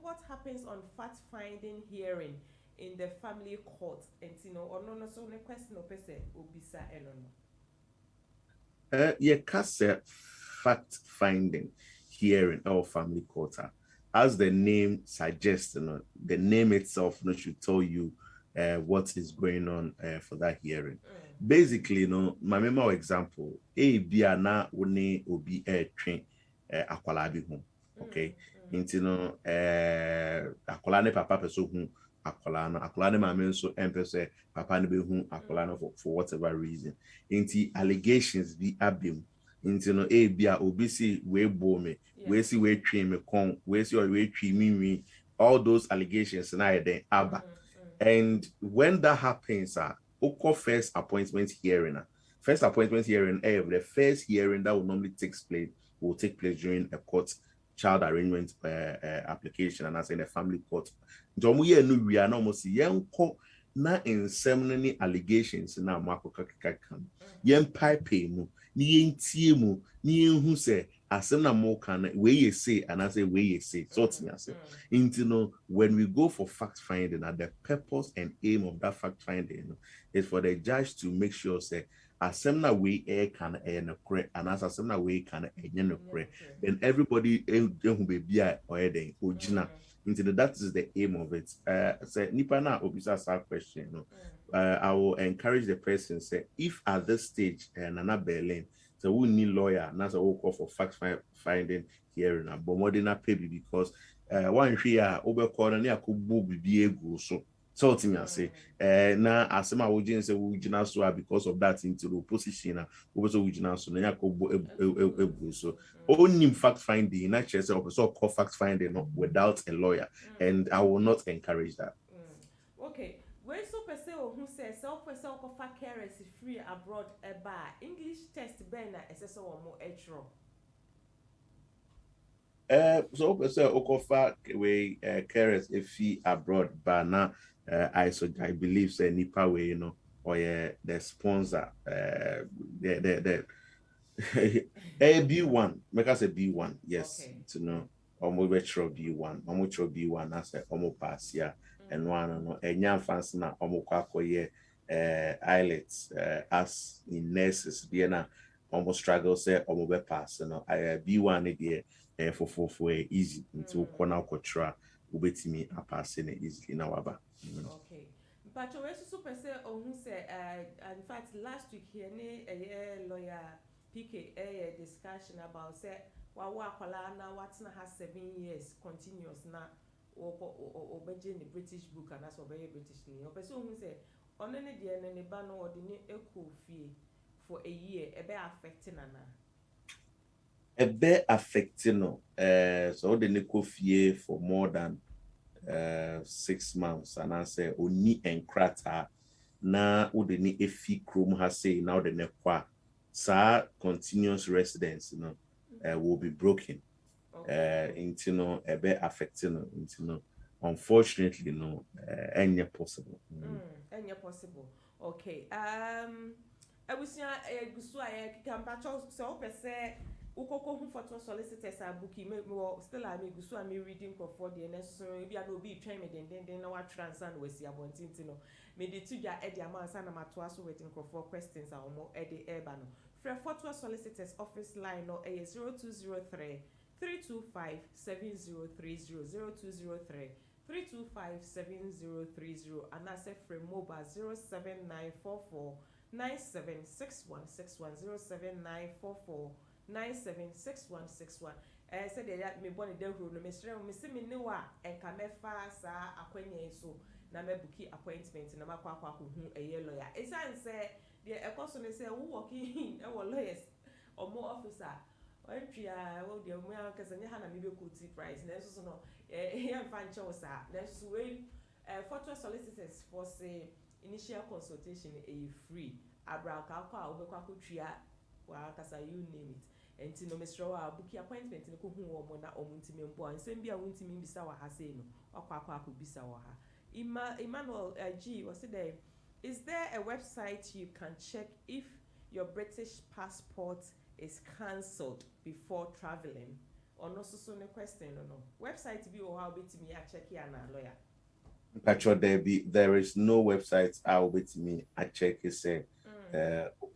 what happens on fact finding hearing in the family court and or no so the question of person obisa Kase fact finding hearing or family court as the name suggests the name itself should tell you what is going on for that hearing. Basically, my memo example, biana one obi train akwala bi home. Okay. Into akwala ne papa peso home akwala ne mama so empese papa ne be home akwala for whatever reason. Into allegations be abim. Into bia obi si we bo me, we si we train me kon, we si we train me all those allegations na then aba. And when that happens, first appointment hearing, the first hearing that will normally take place during a court child arrangement application, and as in a family court. We are almost na in seminary allegations na mako kakakam. Yen pipe mu, ni yen tie mu, ni yen hu se asem na mo kan we ye say and I say we ye say sorting yourself. When we go for fact finding, the purpose and aim of that fact finding is for the judge to make sure say asem na we can no correct and as asem na we can no correct, then everybody who be bia or den original. That is the aim of it. Say nipa na obisa sa question. I will encourage the person say if at this stage Nana Berlin, so we need lawyer, and that's a call for fact finding hearing. But more than that, because one here over corner near could be able so So ultimately, I say, na asema wojin say wojina so because of that into the opposition na also wojina so na yakobo ebu so only fact finding na chese also call fact finding without a lawyer, and I will not encourage that. Okay, when so person who says self person ko fa carers free abroad eba English test ben na eseso wo mo etro. So person okofa we carers if he abroad but now I believe say nipa way, you know, or the sponsor the a B1 make us a B1, yes, Okay. to know almost retro B1 almost B1 as a almost pass, yeah, and one no enya fancy na almost kwakoye islets as in nurses be na almost struggle say almost pass, you know, I B1 there for easy into corner kotra ubetimi a pass in easily now aba. Okay. But we super say who say in fact last week here ni a lawyer PK a discussion about say wa kwala na what na has 7 years continuous na obeje the British book and that's obey British ni. Person who say on any dia na ne ba no odi ni eku fie for a year ebe affecting na. Ebe affecting no so the neko fie for more than 6 months and I say oni enkrata na udeni efi krom ha say now the nekwa sa continuous residence, you know, will be broken. Into no ebe affecting no into no, unfortunately no any possible. Any possible. Okay. Abusia gusu aye kikampacho so pese ukoko hu Fortwell Solicitors abuki me still am gusu am reading for the necessary bia no be twen me den na wa transfer no wasi abontinti no me de tudwa e de amansa na mato aso waiting for questions a omo e de eba no fra Fortwell Solicitors office line no e 0203 325 7030 0203 3257030 and I said free mobile 07944 976161 07944 976161. Said that me born de ro no me sre me se me ne wa enka me fa sa akwanya so na me booki appointment na makwa hu eye lawyer esan say the ekoso ne say wo working e wo lawyers or more officer ontria wo de mo ya kasa nya ha na me be quote price na so no here fan chosa na so we Fortwell Solicitors for say initial consultation free abra ka kwa obekwa kotria wa kasa you name it enti no mesro wa booki appointment ne ko hu wo mo na omuntimi mbo ansem bia wontimi bisa wa ha sei no akwa ko bisa wa ha Emmanuel G was there. Is there a website you can check if your British passport is cancelled before traveling? Or no so no question no website be or how bit me I check here na lawyer. Patrol there is no website I will bet me I check it say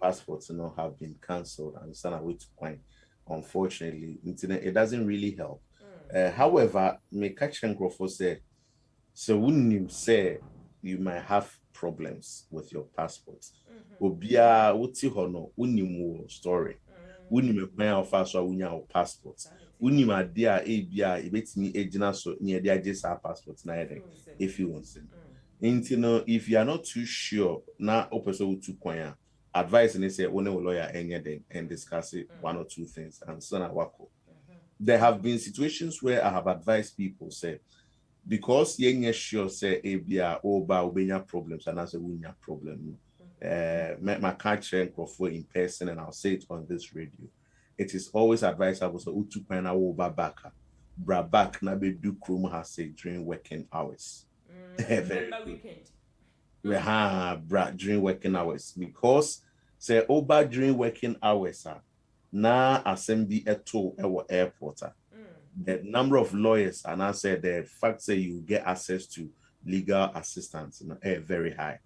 passports have been cancelled and send away to point. Unfortunately, it doesn't really help. However, me catch and for say so when you say you might have problems with your passport. Obia uti hono unimu story. Unimu plan of fast or unya passport. Unima dia bia ebetimi ejina so near dia jesa passport na if you want to. If you are not too sure na opeso utu kwanya advice and say one lawyer and discuss it one or two things and so na wako. There have been situations where I have advised people say because you're sure say abia oba ubenya problems and as a winya problem my catch and in person and I'll say it on this radio. It is always advisable so utu kwena oba baka bra back na be do krum has say during working hours. Very weekend. We have bra during working hours because say oba during working hours na assembly eto our airport. The number of lawyers and I said the fact that you get access to legal assistance very high.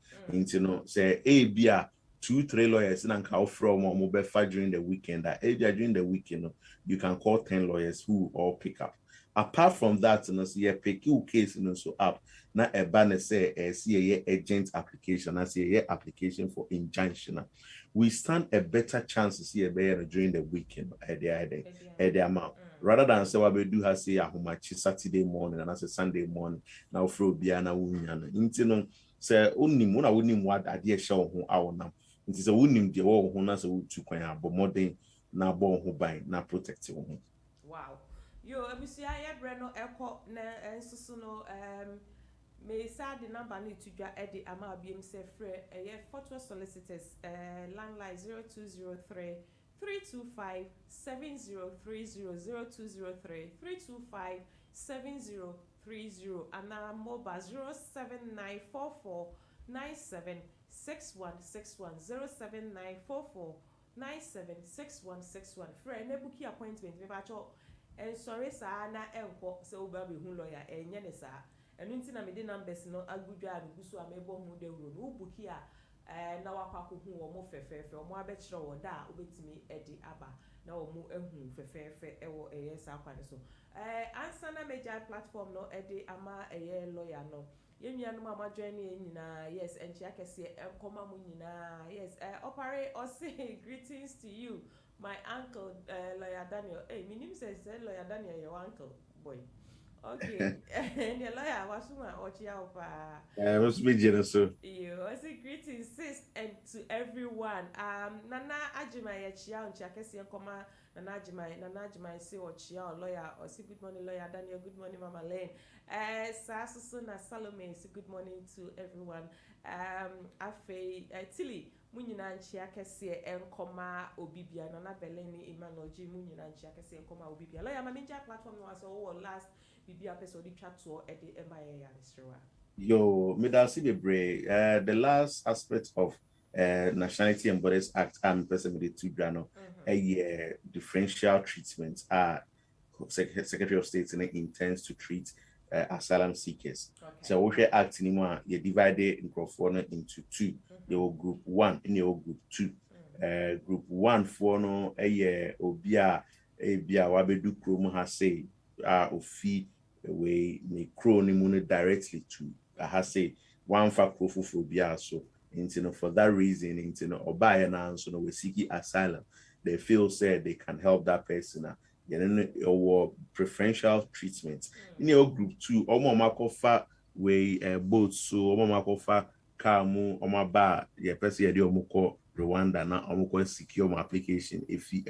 Say ABA 2-3 lawyers and can from mobile during the weekend. During the weekend you can call 10 lawyers who all pick up. apart from that, see a PQ case so up. Now a banner say see a agent application, I see a application for injunction. We stand a better chance to see a bear during the weekend at the amount. Rather than say what we do has say how much Saturday morning and as a Sunday morning now for Biana Union. Intino say only mona wouldn't what idea show who our now. It is a winning the all who knows to quite but more than na born who buy na protective. Wow. Yo, Monsieur Breno Echo no may sad the number need to get Eddie Ama being say free Fortwell Solicitors landline 0203 325 7030 0203 325 7030 and our mobile 07944 976161 07944 976161 friend nebuki appointment me bacho and sorry sir na enko se oba be hu lawyer enye ne sir enu nti na me de numbers no agudwa agusu amebo hu de wuro no buki a na wakwa ko hu wo mo fefefe wo mo abekire wo da obetimi edi aba na wo mo ehu fefefe ewo eye sa kwane so answer na major platform no edi ama eye lawyer no yenya no mama join nyina yes enchi akese enkoma mu nyina yes opare or say greetings to you my uncle lawyer Daniel me name says lawyer Daniel your uncle boy okay and your lawyer wasuma ochia opa must be generous so you I say greetings sis and to everyone nana ajima ya chia onchi akese enkoma nana ajima say ochia lawyer or say good morning lawyer Daniel good morning mama Lane Susuna Salome, so good morning to everyone. Afe Tilly, Munina Chia Kessie, and Koma Obibia, Nana Beleni, Emmanuel G. Munina Chia Kessie, and Koma Obibia. Lawyer Maminja platform was all last Bibia episode chat to at the MIA. Yo, Medasi Bebre, the last aspect of Nationality and Borders Act, I'm personally to Grano, a differential treatment. Secretary of State intends to treat asylum seekers. Okay. So we share act anymore. You divided in into two. Your group 1 and your group 2. Group 1 for no obia wabedu kromo has say ofi we me crony directly to has say one for crofobia so for that reason obaya na so no we seek asylum. They feel said they can help that person. Or preferential treatment. In your group 2, omo makofa we boats so omo makofa kamu omo ba ye person ye omoko Rwanda na omoko secure my application if he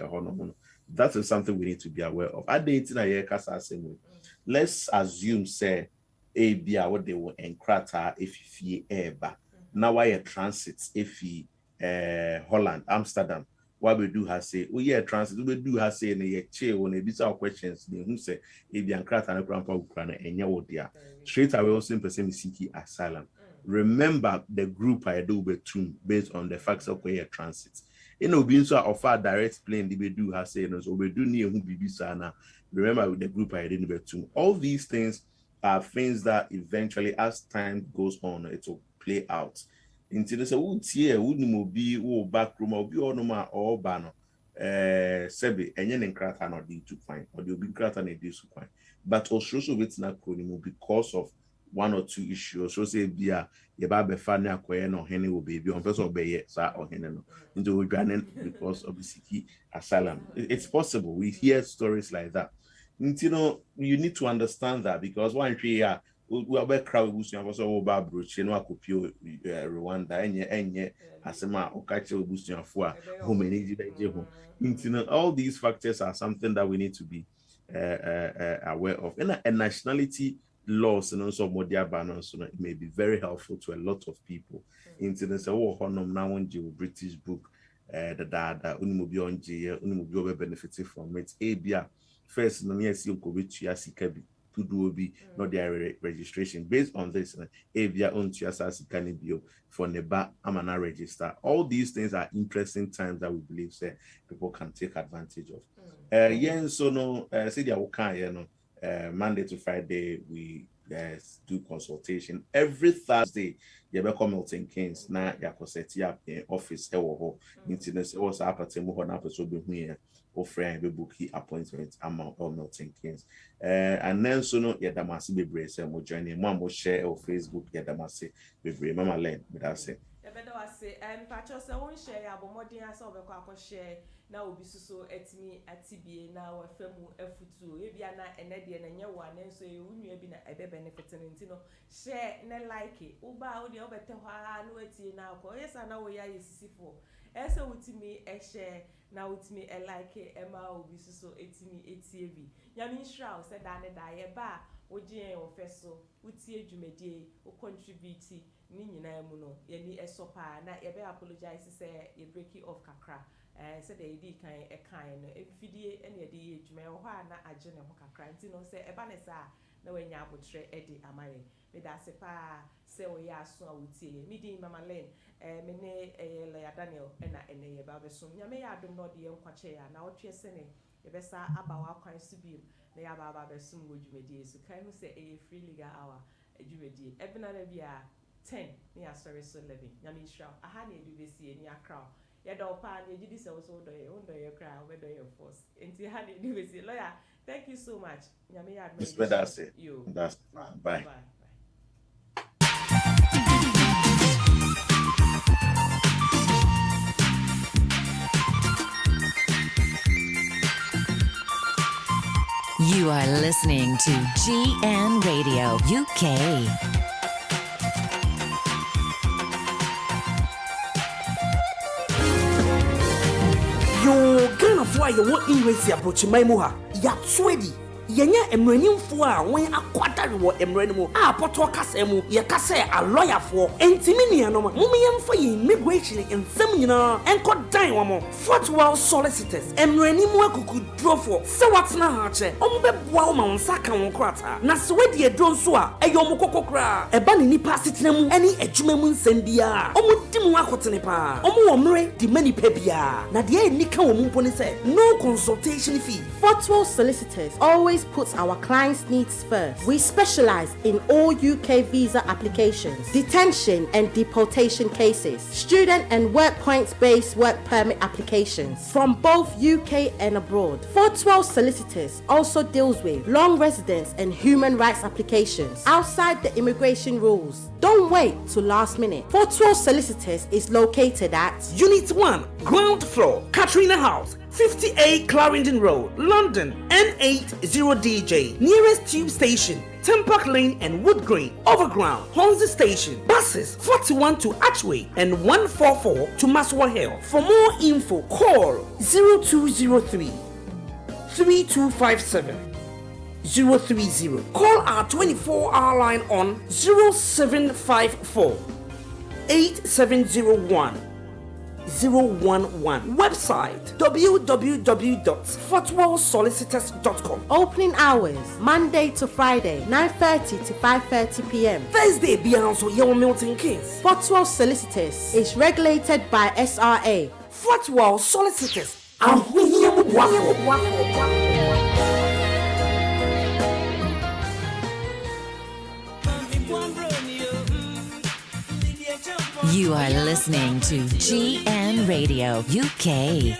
that is something we need to be aware of. At the na ye kasa same. Let's assume say a bia what they will enkrata if he eba. Now why a transit if he Holland, Amsterdam. What we do has say, oh yeah, transit, we do has say in a chair when they these are questions, they who say if you crack and grandpa Ukraine and your dear. Straight away also person seeking asylum. Remember the group I do with two based on the facts of where transit. You know, being so offer direct plane, they do has say no, so we do near who be sana. Remember with the group I didn't with two. All these things are things that eventually as time goes on, it will play out. Until there's a wood here, wouldn't be back room or be on or banner. Sebi, and yen crata not due to find, or you'll be crata and do to find. But also, it's not because of one or two issues. So say, Bia, Yababe Fania Quain or Henny will be on first obey or Henny into granite because of the city asylum. It's possible. We hear stories like that. You need to understand that because one tree we are crowd boosting also about brooch no akopio Rwanda enye asema okache boosting for how many all these factors are something that we need to be aware of. And nationality laws and also modern balance it may be very helpful to a lot of people. Into honor now on British book the unimobi on unimobi benefiting from it. Abia first no yes you go with Yasikabi to do be not their registration based on this avia on bio for neba amana register. All these things are interesting times that we believe say people can take advantage of. So no say they will Monday to Friday we Yes, do consultation every Thursday. You be come Milton Keynes na ya set up in office ho. Incidents also happen mo na person be hu here. O friend be book appointment among all Milton Keynes. And then so no ya damasi bebre say mo join mo share on Facebook ya damasi bebre mama Len me that say. Bedo ase patcho se won share ya bomodin ase obekọ akọ na obi suso etimi atibie na wafemu afutu ebia na enede na nye wa na nso e unua bi na ebe benefit nti no share na like uba o de obete hwa na wetie na akọ yesa na wo ya yesisifo ese utimi share na utimi like ema obi suso etimi etie bi nyame nhra o se da ne da ye ba ogye en ofeso utie dwumedie o contribute ni nyina mu no ye ni esopa na ye be apologize say ye break it off kakra say the idi kan e kan no efidie ene ye de ye dwuma ho na agye ne ho kakra nti no say eba ne sa na wanya abotre e de amaye me da se pa say o ya so a wutie me di mama Len me ne ya Daniel na ene ye ba be so nyame ya adom no de ye nkwache ya na otwe se ne ye be sa aba wa kwan so bi na ya ba be so mo dwumedie so kan hu say e free legal hour dwumedie ebina na bia 10 near service 11 nyame shroud aha na edu besi eni akra ya do pa na ejidi se so do ye cry we do ye force enti ha na edu besi lawyer thank you so much nyame ya admire That's it. That's bye. You are listening to GN Radio UK. Yo, Ghana for you want English approach my moha. Ya sweady. Yenya emranimfo a wen akwadare wo emranimu a poto kasa mu ye kasa a lawyer for entimi nianom mumyemfo ye immigration ensem nyina enko dan wo mo Fortwell Solicitors emranimu akukudrofo se watna ha che ombeboa wo ma wonsa kan wo krata na se wedi edro nso a eyo mo kokokra eba ne nipa asetena mu eni adwuma mu nsem bia omudim akotene pa omo wo mre di mani pa bia na de enika wo mu mpone se no consultation fee. Fortwell Solicitors always puts our clients' needs first. We specialize in all UK visa applications, detention and deportation cases, student and work points-based work permit applications from both UK and abroad. Fortwell Solicitors also deals with long residence and human rights applications outside the immigration rules. Don't wait till last minute. Fortwell Solicitors is located at Unit 1, ground floor, Katrina House, 58 Clarendon Road, London, N80DJ. Nearest tube station, Tempark Lane and Wood Green. Overground, Hornsey Station. Buses 41 to Archway and 144 to Maswa Hill. For more info, call 0203 3257 030. Call our 24-hour line on 0754 8701 011. Website www.fortwellsolicitors.com. opening hours Monday to Friday 9:30 to 5:30 p.m. Thursday Beyonce Yellow Milton Keynes. Fortwell Solicitors is regulated by SRA. Fortwell Solicitors. You are listening to GN Radio UK.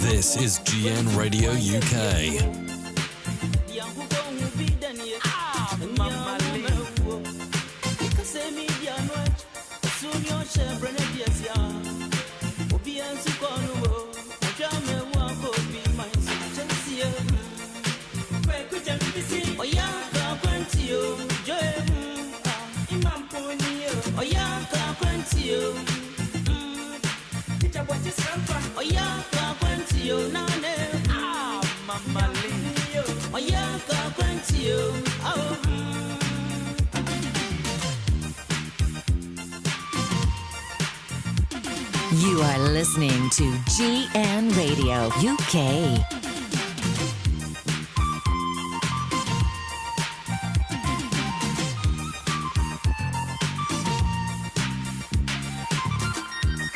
This is GN Radio UK. Oh yeah, Oh yeah, go quanti you nane. Ah, mama Lee. Oh yeah, go quanti you. Oh. You are listening to GN Radio UK.